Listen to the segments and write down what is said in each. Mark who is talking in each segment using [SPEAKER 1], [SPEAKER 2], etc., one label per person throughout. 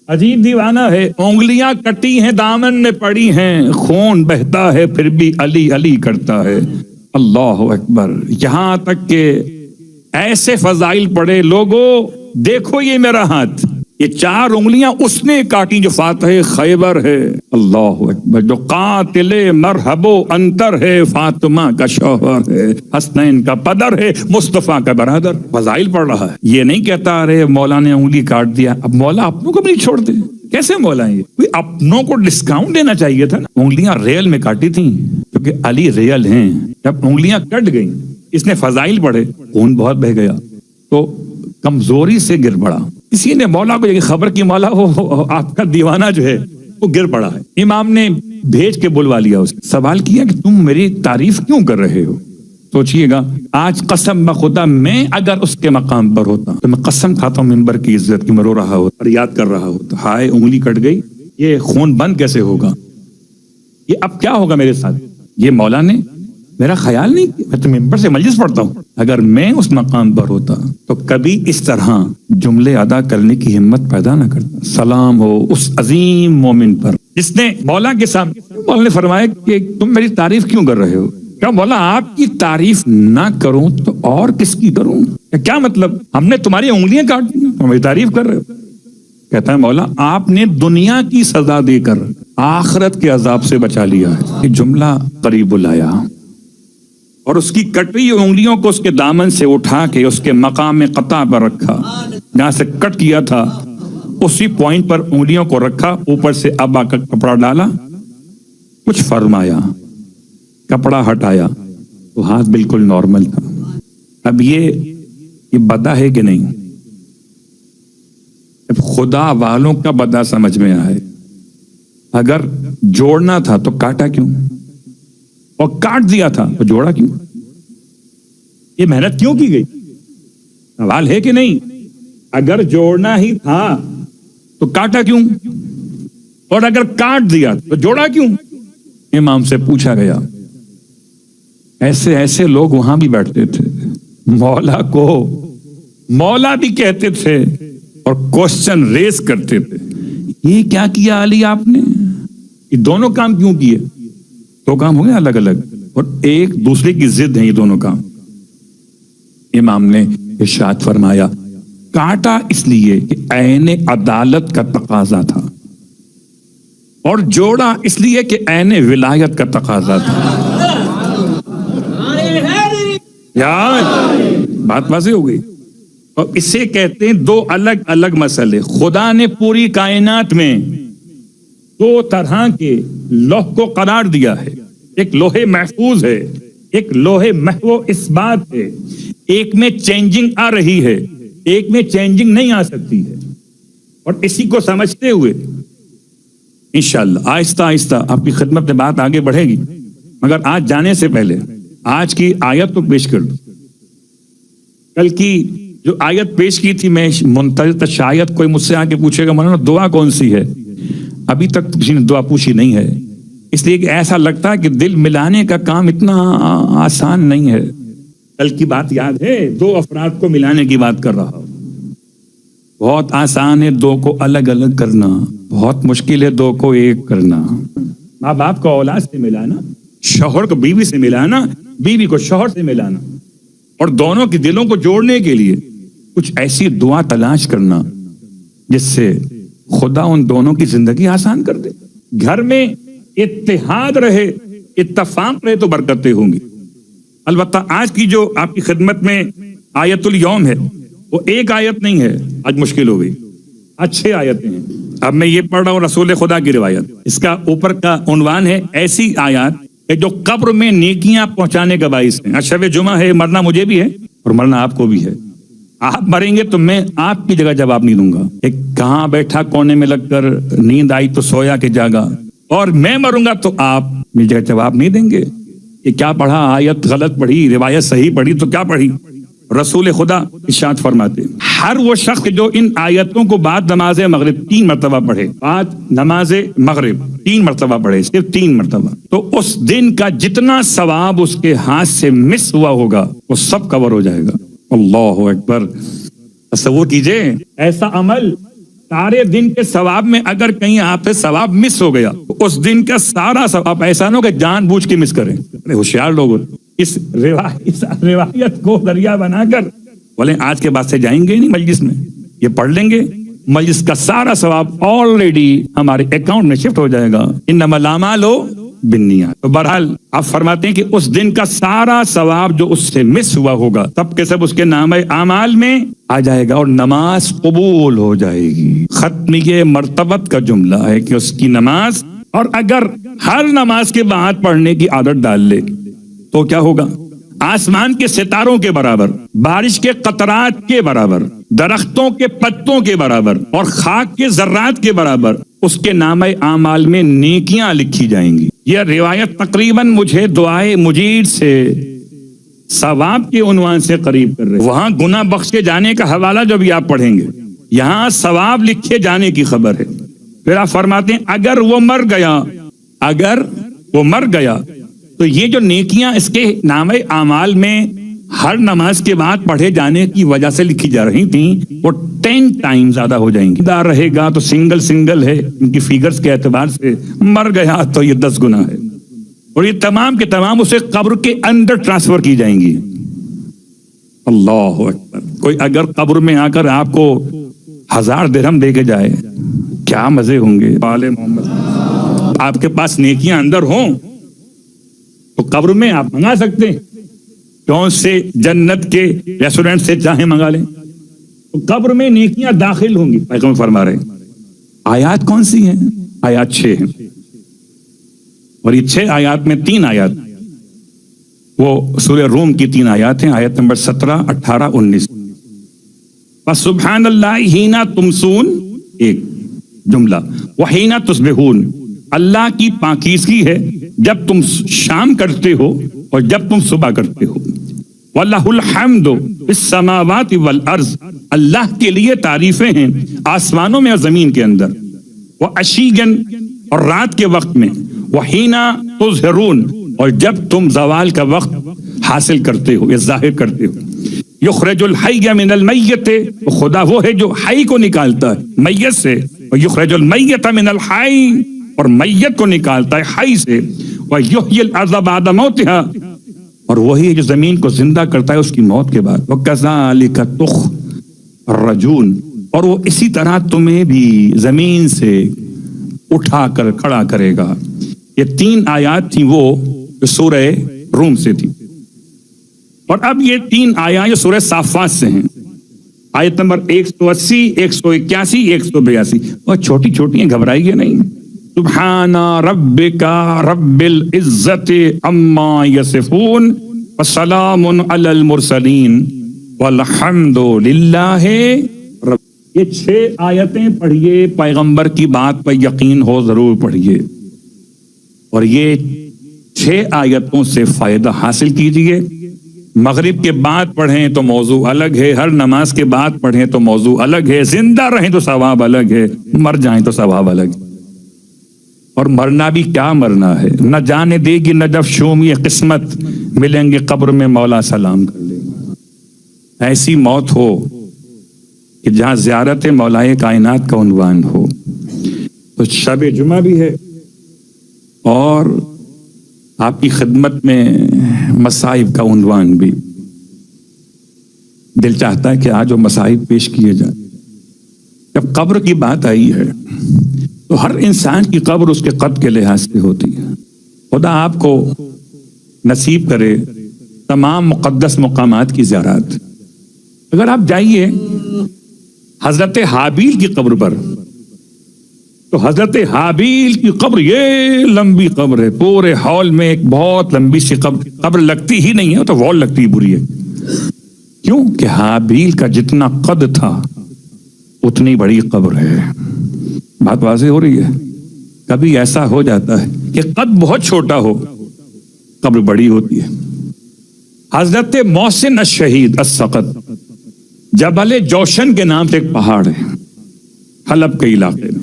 [SPEAKER 1] عجیب دیوانہ ہے، انگلیاں کٹی ہیں دامن میں پڑی ہیں، خون بہتا ہے پھر بھی علی علی کرتا ہے۔ اللہ اکبر، یہاں تک کہ ایسے فضائل پڑے، لوگوں دیکھو یہ میرا ہاتھ، یہ 4 انگلیاں اس نے کاٹی جو فاتح خیبر ہے۔ اللہ اکبر، جو قاتل مرحب و انتر ہے، فاطمہ کا شوہر ہے، حسنین کا پدر ہے، مصطفیٰ کا برادر۔ فضائل پڑھ رہا ہے، یہ نہیں کہتا ارے مولا نے انگلی کاٹ دیا، اب مولا اپنوں کو بھی نہیں چھوڑتے، کیسے مولا ہیں یہ؟ کوئی اپنوں کو ڈسکاؤنٹ دینا چاہیے تھا نا۔ انگلیاں ریل میں کاٹی تھیں کیونکہ علی ریل ہیں، جب انگلیاں کٹ گئیں، اس نے فضائل پڑھے، خون بہت بہ گیا تو کمزوری سے گر پڑا۔ کسی نے مولا کو یہ خبر کی مولا وہ آپ کا دیوانہ جو ہے وہ گر پڑا ہے۔ امام نے بھیج کے بلوا لیا، اسے سوال کیا کہ تم میری تعریف کیوں کر رہے ہو؟ سوچئے گا، آج قسم بخدا میں اگر اس کے مقام پر ہوتا تو میں قسم کھاتا ہوں ممبر کی عزت کی، میں رو رہا ہوتا اور یاد کر رہا ہوتا، ہائے انگلی کٹ گئی، یہ خون بند کیسے ہوگا، یہ اب کیا ہوگا میرے ساتھ؟ یہ مولا نے میرا خیال نہیں کیا، میں تو ممبر سے مجلس پڑھتا ہوں، اگر میں اس مقام پر ہوتا تو کبھی اس طرح جملے ادا کرنے کی ہمت پیدا نہ کرتا۔ سلام ہو اس عظیم مومن پر جس نے مولا کے سامنے، مولا نے فرمایا کہ تم میری تعریف کیوں کر رہے ہو؟ کیا مولا آپ کی تعریف نہ کروں تو اور کس کی کروں؟ کیا مطلب، ہم نے تمہاری انگلیاں کاٹ دی، تم میری تعریف کر رہے ہو؟ کہتا ہے مولا آپ نے دنیا کی سزا دے کر آخرت کے عذاب سے بچا لیا ہے۔ یہ جملہ قریب لایا اور اس کی کٹی انگلیوں کو اس کے دامن سے اٹھا کے اس کے مقام قطع پر رکھا، جہاں سے کٹ کیا تھا اسی پوائنٹ پر انگلیوں کو رکھا، اوپر سے ابا کا کپڑا ڈالا، کچھ فرمایا، کپڑا ہٹایا تو ہاتھ بالکل نارمل تھا۔ اب یہ بدا ہے کہ نہیں؟ اب خدا والوں کا بدا سمجھ میں آئے، اگر جوڑنا تھا تو کاٹا کیوں؟ اور کاٹ دیا تھا تو جوڑا کیوں؟ یہ محنت کیوں کی گئی؟ سوال ہے کہ نہیں؟ اگر جوڑنا ہی تھا تو کاٹا کیوں؟ اور اگر کاٹ دیا تو جوڑا کیوں؟ امام سے پوچھا گیا، ایسے ایسے لوگ وہاں بھی بیٹھتے تھے، مولا کو مولا بھی کہتے تھے اور کوسچن ریز کرتے تھے، یہ کیا کیا علی آپ نے؟ یہ دونوں کام کیوں کیے؟ 2 کام ہو گئے الگ الگ اور ایک دوسرے کی ضد ہیں یہ دونوں کام۔ امام نے ارشاد فرمایا، کاٹا اس لیے کہ عین عدالت کا تقاضا تھا، اور جوڑا اس لیے کہ عین ولایت کا تقاضا تھا۔ یار بات واضح ہو گئی۔ اور اسے کہتے ہیں 2 الگ الگ مسئلے۔ خدا نے پوری کائنات میں 2 طرح کے لوح کو قرار دیا ہے، ایک لوح محفوظ ہے، ایک لوح محو اثبات ہے۔ ایک میں چینجنگ آ رہی ہے، ایک میں چینجنگ نہیں آ سکتی ہے، اور اسی کو سمجھتے ہوئے انشاءاللہ آہستہ آہستہ آپ کی خدمت میں بات آگے بڑھے گی، مگر آج جانے سے پہلے آج کی آیت کو پیش کر دوں۔ کل کی جو آیت پیش کی تھی میں منتظر، شاید کوئی مجھ سے آ کے پوچھے گا مولانا دعا کون سی ہے؟ ابھی تک کسی نے دعا پوچھی نہیں ہے، اس لیے کہ ایسا لگتا ہے کہ دل ملانے کا کام اتنا آسان نہیں ہے۔ کل کی بات یاد ہے، 2 افراد کو ملانے کی بات کر رہا ہوں۔ بہت آسان ہے 2 کو الگ الگ کرنا، بہت مشکل ہے 2 کو ایک کرنا۔ ماں باپ کو اولاد سے ملانا، شوہر کو بیوی سے ملانا، بیوی کو شوہر سے ملانا، اور دونوں کے دلوں کو جوڑنے کے لیے کچھ ایسی دعا تلاش کرنا جس سے خدا ان دونوں کی زندگی آسان کر دے۔ گھر میں اتحاد رہے، اتفاق رہے تو برکتیں ہوں گی۔ البتہ آج کی جو آپ کی خدمت میں آیت الیوم ہے وہ ایک آیت نہیں ہے، آج مشکل ہو گئی، آج 6 آیتیں ہیں۔ اب میں یہ پڑھ رہا ہوں رسول خدا کی روایت، اس کا اوپر کا عنوان ہے ایسی آیات کہ جو قبر میں نیکیاں پہنچانے کا باعث ہیں۔ آج شب جمعہ ہے، مرنا مجھے بھی ہے اور مرنا آپ کو بھی ہے۔ آپ مریں گے تو میں آپ کی جگہ جواب نہیں دوں گا کہ کہاں بیٹھا کونے میں لگ کر نیند آئی تو سویا کہ جاگا، اور میں مروں گا تو آپ میری جگہ جواب نہیں دیں گے کہ کیا پڑھا، آیت غلط پڑھی، روایت صحیح پڑھی تو کیا پڑھی۔ رسول خدا ارشاد فرماتے ہیں، ہر وہ شخص جو ان آیتوں کو بعد نماز مغرب 3 مرتبہ پڑھے، بعد نماز مغرب 3 مرتبہ پڑھے، صرف 3 مرتبہ، تو اس دن کا جتنا ثواب اس کے ہاتھ سے مس ہوا ہوگا وہ سب کور ہو جائے گا۔ اللہ اکبر، تصور کیجئے ایسا عمل سارے دن کے ثواب میں اگر کہیں آپ سے ثواب مس ہو گیا تو اس دن کا سارا ثواب، ایسا نہ ہو کہ جان بوجھ کے مس کریں. ہوشیار لوگ اس روایت کو ذریعہ بنا کر بولے آج کے بعد سے جائیں گے نہیں مجلس میں، یہ پڑھ لیں گے، مجلس کا سارا ثواب آلریڈی ہمارے اکاؤنٹ میں شفٹ ہو جائے گا. انما الاعمال بالنیات. تو بہرحال آپ فرماتے ہیں کہ اس دن کا سارا ثواب جو اس سے مس ہوا ہوگا سب کے سب اس کے نامہ اعمال میں آ جائے گا اور نماز قبول ہو جائے گی. ختمیہ مرتبت کا جملہ ہے کہ اس کی نماز، اور اگر ہر نماز کے بعد پڑھنے کی عادت ڈال لے تو کیا ہوگا؟ آسمان کے ستاروں کے برابر، بارش کے قطرات کے برابر، درختوں کے پتوں کے برابر اور خاک کے ذرات کے برابر اس کے نامہ اعمال میں نیکیاں لکھی جائیں گی. یہ روایت تقریباً مجھے دعائے مجید سے ثواب کے عنوان سے قریب کر رہے. وہاں گناہ بخشے جانے کا حوالہ جو بھی آپ پڑھیں گے، یہاں ثواب لکھے جانے کی خبر ہے. پھر آپ فرماتے ہیں اگر وہ مر گیا تو یہ جو نیکیاں اس کے نامہ اعمال میں ہر نماز کے بعد پڑھے جانے کی وجہ سے لکھی جا رہی تھیں وہ 10 ٹائم زیادہ ہو جائیں گی. دار رہے گا تو سنگل ہے ان کی فیگرز کے اعتبار سے، مر گیا تو یہ 10 گنا ہے، اور یہ تمام کے تمام اسے قبر کے اندر ٹرانسفر کی جائیں گی. اللہ اکبر. کوئی اگر قبر میں آ کر آپ کو 1000 درہم دے کے جائے کیا مزے ہوں گے. آل محمد. آپ کے پاس نیکیاں اندر ہوں تو قبر میں آپ منگا سکتے ہیں، کون سے جنت کے ریسٹورنٹ سے چاہیں منگا لیں، تو قبر میں نیکیاں داخل ہوں گی. پیغمبر فرما رہے ہیں. آیات کون سی ہیں؟ آیات 6 ہیں، اور یہ 6 آیات میں 3 آیات وہ سورہ روم کی 3 آیات ہیں، آیت نمبر 17، 18، 19. فسبحان اللہ حین تمسون ایک جملہ، وحین تصبحون، اللہ کی پاکیزگی ہے جب تم شام کرتے ہو اور جب تم صبح کرتے ہو. وَلَهُ الْحَمْدُ فِي السَّمَاوَاتِ وَالْأَرْضِ، اللہ کے لیے تعریفیں ہیں آسمانوں میں اور زمین کے اندر. وَعَشِيًّا، اور رات کے وقت میں. وَحِينَ تُظْهِرُونَ، اور جب تم زوال کا وقت حاصل کرتے ہو یا ظاہر کرتے ہو. یخرج الحی من المیت، خدا وہ ہے جو حی کو نکالتا ہے میت سے، اور یخرج المیت من الحی، اور میت کو نکالتا ہے حی سے. ویحیی الارض بعد موتها، اور وہی ہے جو زمین کو زندہ کرتا ہے اس کی موت کے بعد. وکذالک تخرجون، اور وہ اسی طرح تمہیں بھی زمین سے اٹھا کر کھڑا کرے گا. یہ 3 آیات تھیں وہ جو سورہ روم سے تھی، اور اب یہ 3 آیات جو سورہ صافات سے ہیں. آیت نمبر 180، 181، 182، اور چھوٹی چھوٹی ہیں، گھبرائیے نہیں. سبحان ربک رب العزت عما یصفون وسلام علی المرسلین والحمد للہ رب. یہ 6 آیتیں پڑھیے، پیغمبر کی بات پر یقین ہو ضرور پڑھیے، اور یہ 6 آیتوں سے فائدہ حاصل کیجیے. مغرب کے بعد پڑھیں تو موضوع الگ ہے، ہر نماز کے بعد پڑھیں تو موضوع الگ ہے، زندہ رہیں تو ثواب الگ ہے، مر جائیں تو ثواب الگ ہے. اور مرنا بھی کیا مرنا ہے، نہ جانے دے گی نجف شومی قسمت، ملیں گے قبر میں مولا سلام کر لیں. ایسی موت ہو کہ جہاں زیارت مولائے کائنات کا عنوان ہو. تو شب جمعہ بھی ہے اور آپ کی خدمت میں مصائب کا عنوان بھی. دل چاہتا ہے کہ آج وہ مصائب پیش کیے جائیں. جب قبر کی بات آئی ہے تو ہر انسان کی قبر اس کے قد کے لحاظ سے ہوتی ہے. خدا آپ کو نصیب کرے تمام مقدس مقامات کی زیارت. اگر آپ جائیے حضرت حابیل کی قبر پر تو حضرت حابیل کی قبر یہ لمبی قبر ہے، پورے ہال میں ایک بہت لمبی سی قبر لگتی ہی نہیں ہے، تو وال لگتی پوری ہے. کیوں کہ حابیل کا جتنا قد تھا اتنی بڑی قبر ہے. بات واضح ہو رہی ہے. کبھی ایسا ہو جاتا ہے کہ قد بہت چھوٹا ہو، قبر بڑی ہوتی ہے. حضرت محسن الشہید السقط، جبل جوشن کے نام سے ایک پہاڑ ہے حلب کے علاقے میں.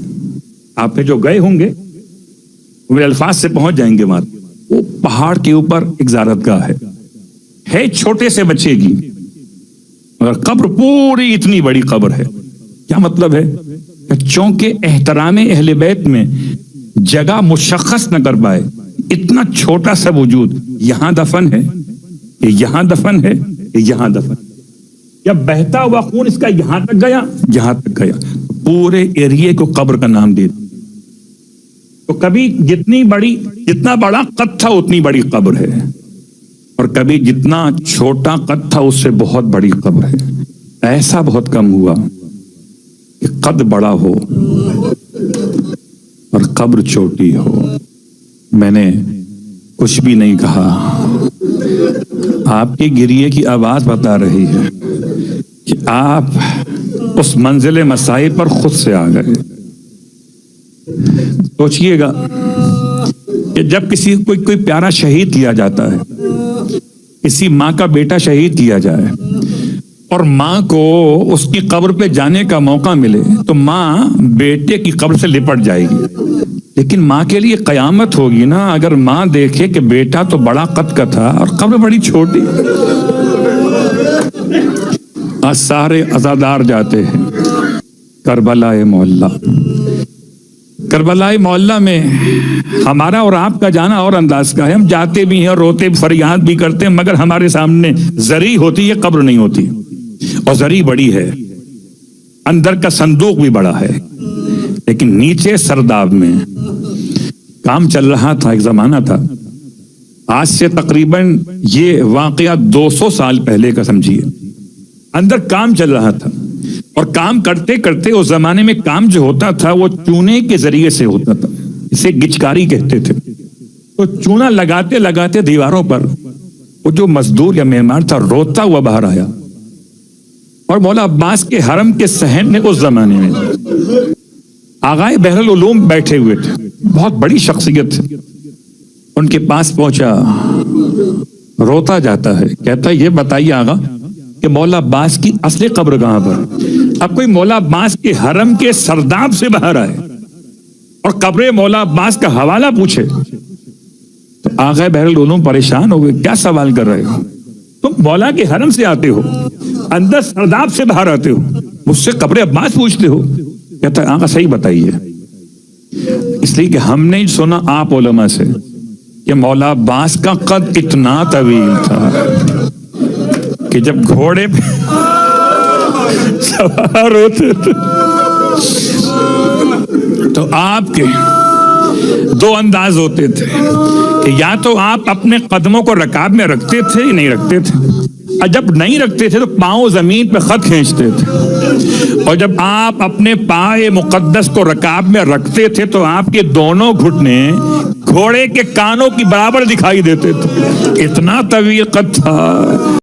[SPEAKER 1] آپ جو گئے ہوں گے وہ میرے الفاظ سے پہنچ جائیں گے. وہ پہاڑ کے اوپر ایک زیارت گاہ ہے چھوٹے سے بچے کی، مگر قبر پوری اتنی بڑی قبر ہے. کیا مطلب ہے چونکہ احترام اہل بیت میں جگہ مشخص نہ کر پائے، اتنا چھوٹا سا وجود، یہاں دفن ہے، یہاں دفن ہے، یہاں دفن، یا بہتا ہوا خون اس کا یہاں تک گیا، یہاں تک گیا، پورے ایریے کو قبر کا نام دے۔ تو کبھی جتنا بڑا قد تھا اتنی بڑی قبر ہے، اور کبھی جتنا چھوٹا قد تھا اس سے بہت بڑی قبر ہے۔ ایسا بہت کم ہوا کہ قد بڑا ہو اور قبر چھوٹی ہو۔ میں نے کچھ بھی نہیں کہا، آپ کی گریے کی آواز بتا رہی ہے کہ آپ اس منزل مسائب پر خود سے آ گئے۔ سوچئے گا کہ جب کسی کوئی پیارا شہید کیا جاتا ہے، کسی ماں کا بیٹا شہید کیا جائے اور ماں کو اس کی قبر پہ جانے کا موقع ملے تو ماں بیٹے کی قبر سے لپٹ جائے گی، لیکن ماں کے لیے قیامت ہوگی نا اگر ماں دیکھے کہ بیٹا تو بڑا قد کا تھا اور قبر بڑی چھوٹی۔ آج سارے عزادار جاتے ہیں کربلا معلیٰ۔ کربلا معلیٰ میں ہمارا اور آپ کا جانا اور انداز کا ہے، ہم جاتے بھی ہیں اور روتے فریاد بھی کرتے ہیں، مگر ہمارے سامنے زری ہوتی ہے، قبر نہیں ہوتی، اور زری بڑی ہے، اندر کا صندوق بھی بڑا ہے، لیکن نیچے سرداب میں کام چل رہا تھا۔ ایک زمانہ تھا، آج سے تقریباً یہ واقعہ 200 سال پہلے کا سمجھیے، اندر کام چل رہا تھا، اور کام کرتے کرتے اس زمانے میں کام جو ہوتا تھا وہ چونے کے ذریعے سے ہوتا تھا، اسے گچکاری کہتے تھے۔ تو چونا لگاتے لگاتے دیواروں پر وہ جو مزدور یا معمار تھا روتا ہوا باہر آیا، اور مولا عباس کے حرم کے صحن نے اس زمانے میں آغائے بحر العلوم بیٹھے ہوئے تھے، بہت بڑی شخصیت تھی، ان کے پاس پہنچا، روتا جاتا ہے، کہتا ہے یہ بتائیے آغا کہ مولا عباس کی اصلی قبر کہاں پر؟ اب کوئی مولا عباس کے حرم کے سرداب سے باہر آئے اور قبر مولا عباس کا حوالہ پوچھے تو آغا بحر العلوم پریشان ہو گئے، کیا سوال کر رہے ہو؟ تم مولا کے حرم سے آتے ہو، اندر سرداب سے باہر آتے ہو، مجھ سے قبر عباس پوچھتے ہو؟ کہتا ہے آغا صحیح بتائیے۔ اس لیے کہ ہم نے سنا آپ علماء سے کہ مولا عباس کا قد اتنا طویل تھا کہ جب گھوڑے پہ سوار ہوتے تھے تو آپ کے دو انداز ہوتے تھے کہ یا تو آپ اپنے قدموں کو رکاب میں رکھتے تھے یا نہیں رکھتے تھے، اور جب نہیں رکھتے تھے تو پاؤں زمین پہ خط کھینچتے تھے، اور جب آپ اپنے پائے مقدس کو رکاب میں رکھتے تھے تو آپ کے دونوں گھٹنے گھوڑے کے کانوں کی برابر دکھائی دیتے تھے، اتنا طویل قد تھا۔